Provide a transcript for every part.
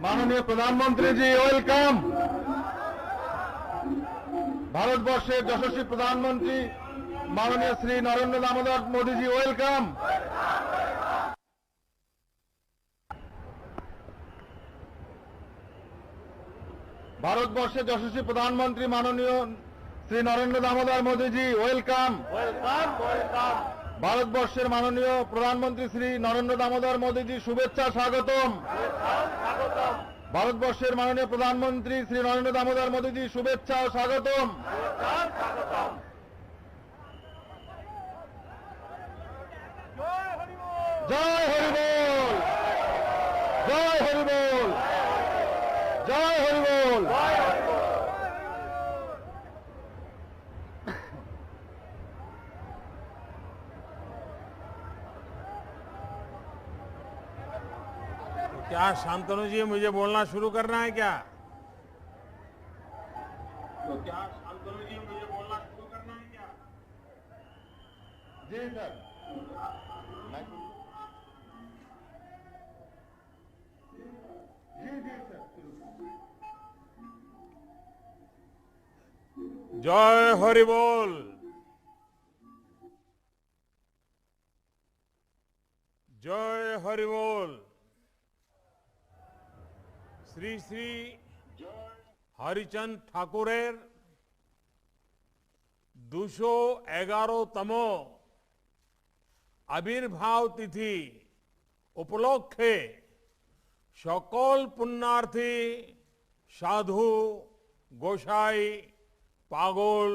माननीय प्रधानमंत्री जी वेलकम। भारतवर्षेर यशस्वी प्रधानमंत्री माननीय श्री नरेंद्र दामोदर मोदी जी वेलकम। भारतवर्षेर यशस्वी प्रधानमंत्री माननीय Shri Narendra Damodar Modi ji welcome. Welcome welcome. भारतवर्षेर माननीय प्रधानमंत्री श्री नरेंद्र दामोदर मोदी जी शुभेच्छा स्वागतम। भारतवर्षेर माननीय प्रधानमंत्री श्री नरेंद्र दामोदर मोदी जी शुभेच्छा और स्वागतम। जय हरिबोल, जय हरिबोल, जय हरिबोल। क्या शांतनु जी मुझे बोलना शुरू करना है क्या? तो क्या शांतनु जी मुझे बोलना शुरू करना है क्या? जी सर। जी जी सर। जय हरि बोल, जय हरि बोल। श्री श्री हरिचंद ठाकुरेर 211তম আবির্ভাব তিথি উপলক্ষে সকল পুণ্যার্থী সাধু, গোসাই, পাগল,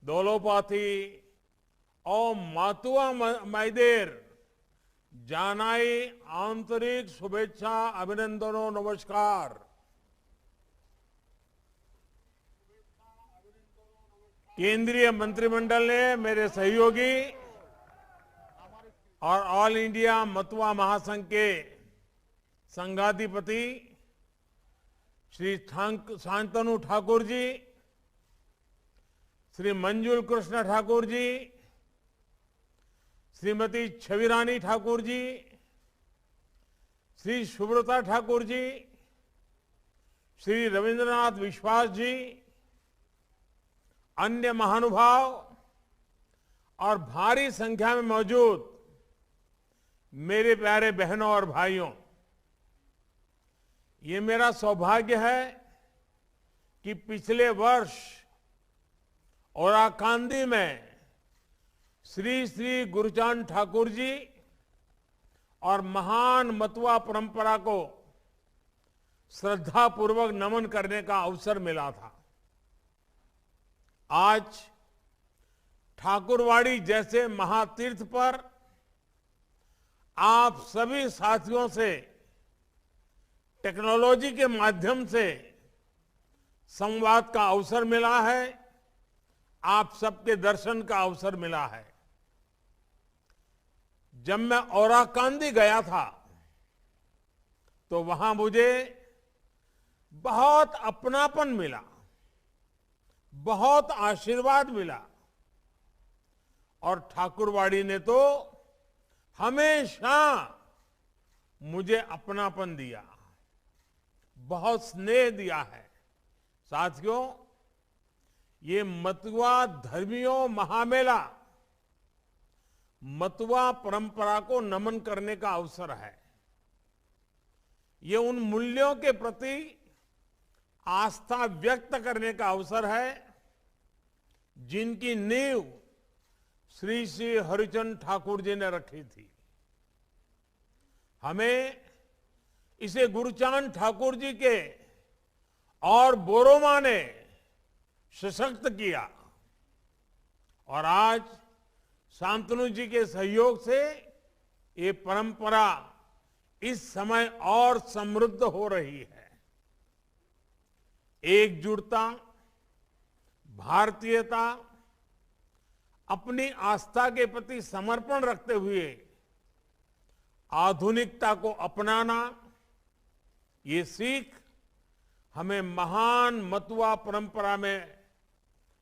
দলপাথী ও মাতুয়া মাইদের জানাই आंतरिक शुभेच्छा, अभिनंदन और नमस्कार। केंद्रीय मंत्रिमंडल ने मेरे सहयोगी और ऑल इंडिया मतुआ महासंघ के संघाधिपति श्री शांतनु ठाकुर जी, श्री मंजुल कृष्ण ठाकुर जी, श्रीमती छविरानी ठाकुर जी, श्री सुब्रता ठाकुर जी, श्री रविंद्रनाथ विश्वास जी, अन्य महानुभाव और भारी संख्या में मौजूद मेरे प्यारे बहनों और भाइयों, ये मेरा सौभाग्य है कि पिछले वर्ष ओराकांदी में श्री श्री गुरुचांद ठाकुर जी और महान मतुआ परंपरा को श्रद्धापूर्वक नमन करने का अवसर मिला था। आज ठाकुरवाड़ी जैसे महातीर्थ पर आप सभी साथियों से टेक्नोलॉजी के माध्यम से संवाद का अवसर मिला है, आप सबके दर्शन का अवसर मिला है। जब मैं ओराकांदी गया था तो वहां मुझे बहुत अपनापन मिला, बहुत आशीर्वाद मिला और ठाकुरवाड़ी ने तो हमेशा मुझे अपनापन दिया, बहुत स्नेह दिया है। साथियों, ये मतुआ धर्मियों महामेला मतुआ परंपरा को नमन करने का अवसर है। ये उन मूल्यों के प्रति आस्था व्यक्त करने का अवसर है जिनकी नींव श्री श्री हरिचंद ठाकुर जी ने रखी थी। हमें इसे गुरुचांद ठाकुर जी के और बोरोमा ने सशक्त किया और आज शांतनु जी के सहयोग से ये परंपरा इस समय और समृद्ध हो रही है। एकजुटता, भारतीयता, अपनी आस्था के प्रति समर्पण रखते हुए आधुनिकता को अपनाना, ये सीख हमें महान मतुआ परंपरा में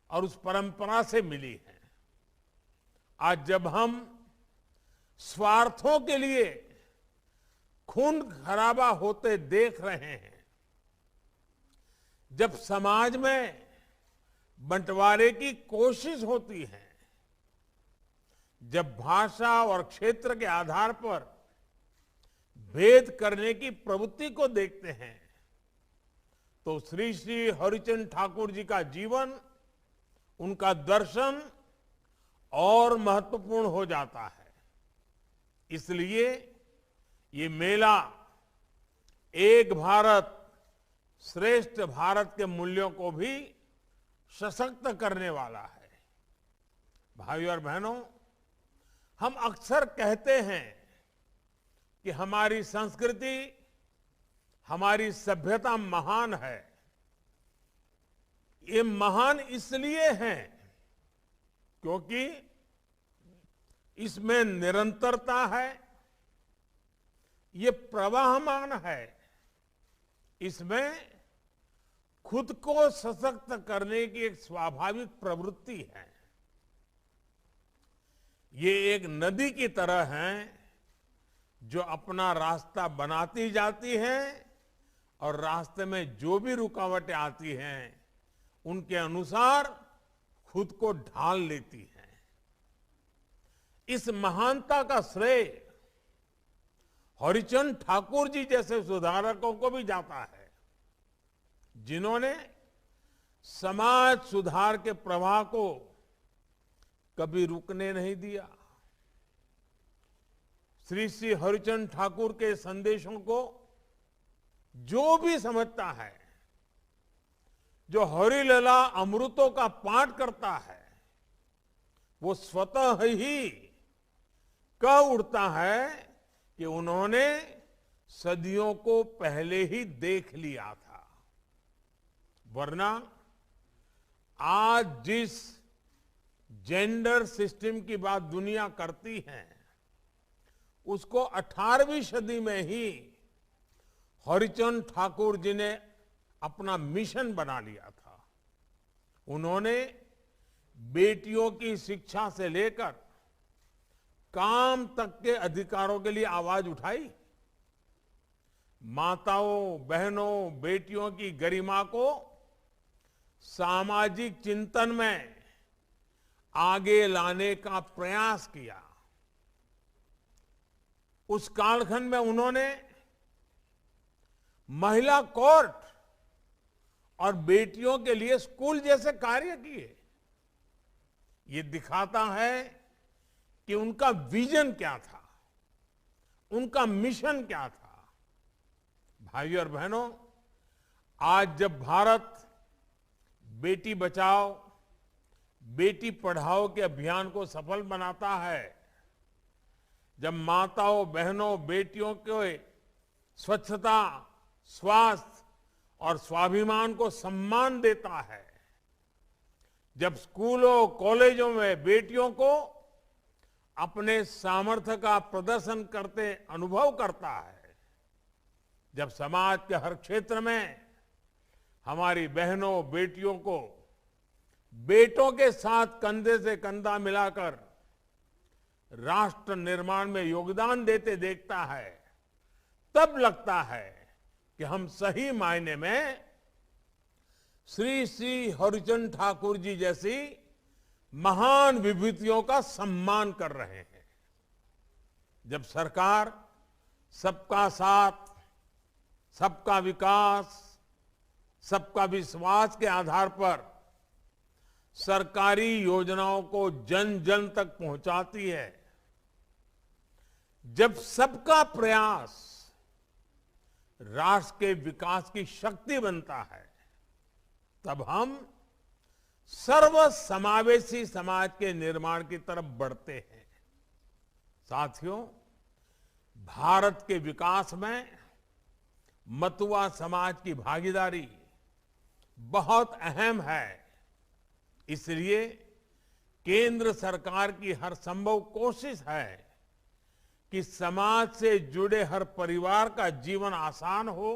और उस परंपरा से मिली है। आज जब हम स्वार्थों के लिए खून खराबा होते देख रहे हैं, जब समाज में बंटवारे की कोशिश होती है, जब भाषा और क्षेत्र के आधार पर भेद करने की प्रवृत्ति को देखते हैं, तो श्री श्री हरिचंद ठाकुर जी का जीवन, उनका दर्शन और महत्वपूर्ण हो जाता है। इसलिए ये मेला एक भारत श्रेष्ठ भारत के मूल्यों को भी सशक्त करने वाला है। भाइयों और बहनों, हम अक्सर कहते हैं कि हमारी संस्कृति, हमारी सभ्यता महान है। ये महान इसलिए है क्योंकि इसमें निरंतरता है, ये प्रवाहमान है, इसमें खुद को सशक्त करने की एक स्वाभाविक प्रवृत्ति है। ये एक नदी की तरह है जो अपना रास्ता बनाती जाती है और रास्ते में जो भी रुकावटें आती हैं उनके अनुसार खुद को ढाल लेती है। इस महानता का श्रेय हरिचंद ठाकुर जी जैसे सुधारकों को भी जाता है, जिन्होंने समाज सुधार के प्रवाह को कभी रुकने नहीं दिया। श्री श्री हरिचंद ठाकुर के संदेशों को जो भी समझता है, जो हरिलला अमृतों का पाठ करता है, वो स्वतः ही कह उठता है कि उन्होंने सदियों को पहले ही देख लिया था। वरना आज जिस जेंडर सिस्टम की बात दुनिया करती है, उसको 18वीं सदी में ही हरिचंद ठाकुर जी ने अपना मिशन बना लिया था। उन्होंने बेटियों की शिक्षा से लेकर काम तक के अधिकारों के लिए आवाज उठाई। माताओं, बहनों, बेटियों की गरिमा को सामाजिक चिंतन में आगे लाने का प्रयास किया। उस कालखंड में उन्होंने महिला कोर्ट और बेटियों के लिए स्कूल जैसे कार्य किए। ये दिखाता है कि उनका विजन क्या था, उनका मिशन क्या था। भाइयों और बहनों, आज जब भारत बेटी बचाओ, बेटी पढ़ाओ के अभियान को सफल बनाता है, जब माताओं, बहनों, बेटियों के स्वच्छता, स्वास्थ्य और स्वाभिमान को सम्मान देता है, जब स्कूलों, कॉलेजों में बेटियों को अपने सामर्थ्य का प्रदर्शन करते अनुभव करता है, जब समाज के हर क्षेत्र में हमारी बहनों, बेटियों को बेटों के साथ कंधे से कंधा मिलाकर राष्ट्र निर्माण में योगदान देते देखता है, तब लगता है कि हम सही मायने में श्री श्री हरिचंद ठाकुर जी जैसी महान विभूतियों का सम्मान कर रहे हैं। जब सरकार सबका साथ, सबका विकास, सबका विश्वास के आधार पर सरकारी योजनाओं को जन जन तक पहुंचाती है, जब सबका प्रयास राष्ट्र के विकास की शक्ति बनता है, तब हम सर्व समावेशी समाज के निर्माण की तरफ बढ़ते हैं। साथियों, भारत के विकास में मतुआ समाज की भागीदारी बहुत अहम है। इसलिए केंद्र सरकार की हर संभव कोशिश है कि समाज से जुड़े हर परिवार का जीवन आसान हो।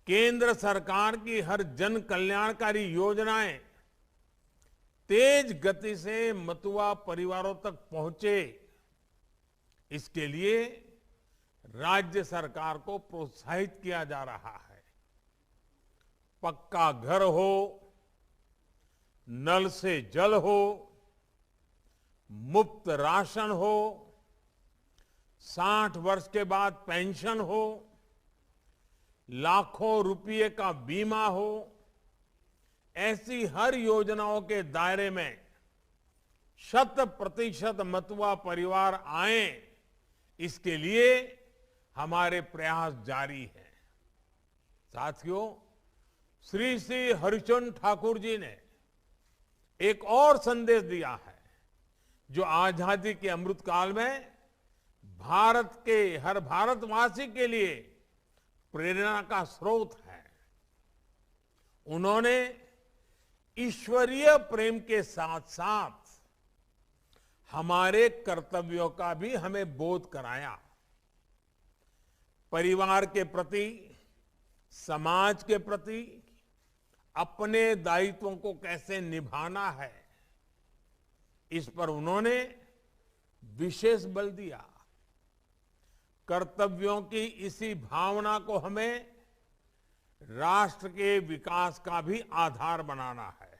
केंद्र सरकार की हर जन कल्याणकारी योजनाएं तेज गति से मतुआ परिवारों तक पहुंचे, इसके लिए राज्य सरकार को प्रोत्साहित किया जा रहा है। पक्का घर हो, नल से जल हो, मुफ्त राशन हो, 60 वर्ष के बाद पेंशन हो, लाखों रुपये का बीमा हो, ऐसी हर योजनाओं के दायरे में 100% मतुआ परिवार आए, इसके लिए हमारे प्रयास जारी हैं। साथियों, श्री श्री हरिचंद ठाकुर जी ने एक और संदेश दिया है, जो आजादी के अमृत काल में भारत के हर भारतवासी के लिए प्रेरणा का स्रोत है। उन्होंने ईश्वरीय प्रेम के साथ साथ हमारे कर्तव्यों का भी हमें बोध कराया। परिवार के प्रति, समाज के प्रति अपने दायित्वों को कैसे निभाना है, इस पर उन्होंने विशेष बल दिया। कर्तव्यों की इसी भावना को हमें राष्ट्र के विकास का भी आधार बनाना है।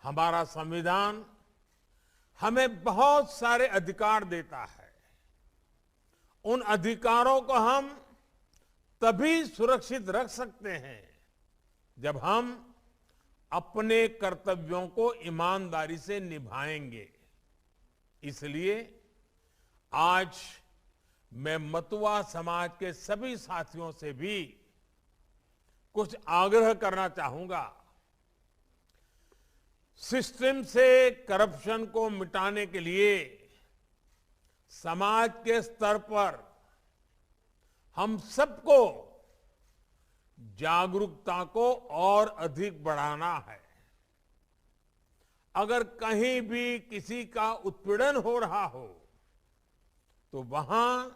हमारा संविधान हमें बहुत सारे अधिकार देता है। उन अधिकारों को हम तभी सुरक्षित रख सकते हैं जब हम अपने कर्तव्यों को ईमानदारी से निभाएंगे। इसलिए आज मैं मतुआ समाज के सभी साथियों से भी कुछ आग्रह करना चाहूंगा। सिस्टम से करप्शन को मिटाने के लिए समाज के स्तर पर हम सबको जागरूकता को और अधिक बढ़ाना है। अगर कहीं भी किसी का उत्पीड़न हो रहा हो तो वहां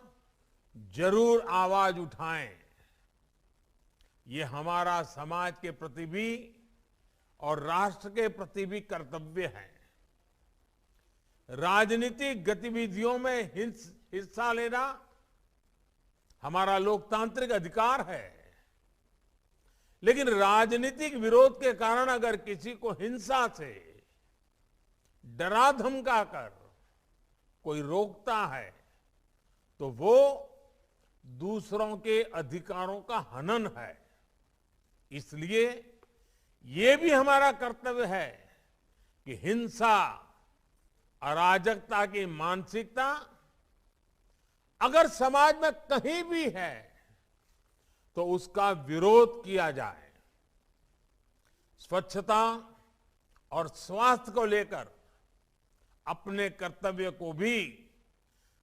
जरूर आवाज उठाएं। ये हमारा समाज के प्रति भी और राष्ट्र के प्रति भी कर्तव्य है। राजनीतिक गतिविधियों में हिस्सा लेना हमारा लोकतांत्रिक अधिकार है, लेकिन राजनीतिक विरोध के कारण अगर किसी को हिंसा से डरा धमका कर कोई रोकता है तो वो दूसरों के अधिकारों का हनन है। इसलिए ये भी हमारा कर्तव्य है कि हिंसा, अराजकता की मानसिकता अगर समाज में कहीं भी है तो उसका विरोध किया जाए। स्वच्छता और स्वास्थ्य को लेकर अपने कर्तव्य को भी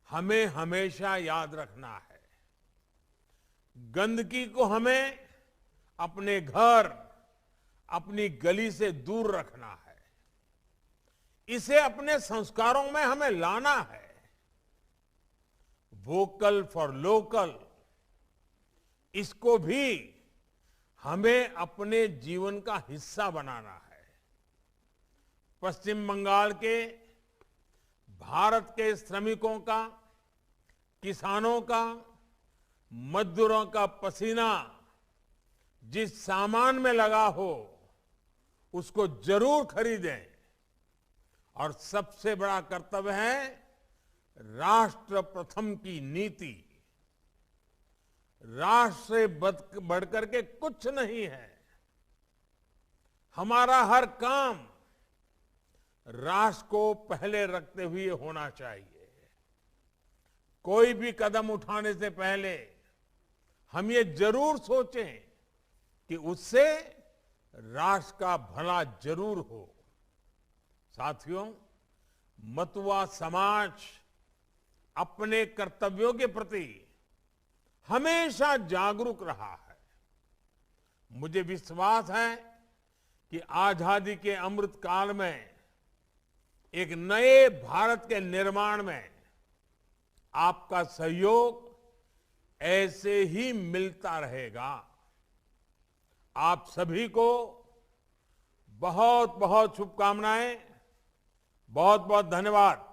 हमें हमेशा याद रखना है। गंदगी को हमें अपने घर, अपनी गली से दूर रखना है। इसे अपने संस्कारों में हमें लाना है। वोकल फॉर लोकल, इसको भी हमें अपने जीवन का हिस्सा बनाना है। पश्चिम बंगाल के भारत के श्रमिकों का, किसानों का, मजदूरों का पसीना जिस सामान में लगा हो उसको जरूर खरीदें। और सबसे बड़ा कर्तव्य है राष्ट्र प्रथम की नीति। राष्ट्र से बढ़कर के कुछ नहीं है। हमारा हर काम राष्ट्र को पहले रखते हुए होना चाहिए। कोई भी कदम उठाने से पहले हम ये जरूर सोचें कि उससे राष्ट्र का भला जरूर हो। साथियों, मतुआ समाज अपने कर्तव्यों के प्रति हमेशा जागरूक रहा है। मुझे विश्वास है कि आजादी के अमृत काल में एक नए भारत के निर्माण में आपका सहयोग ऐसे ही मिलता रहेगा। आप सभी को बहुत बहुत शुभकामनाएं, बहुत बहुत धन्यवाद।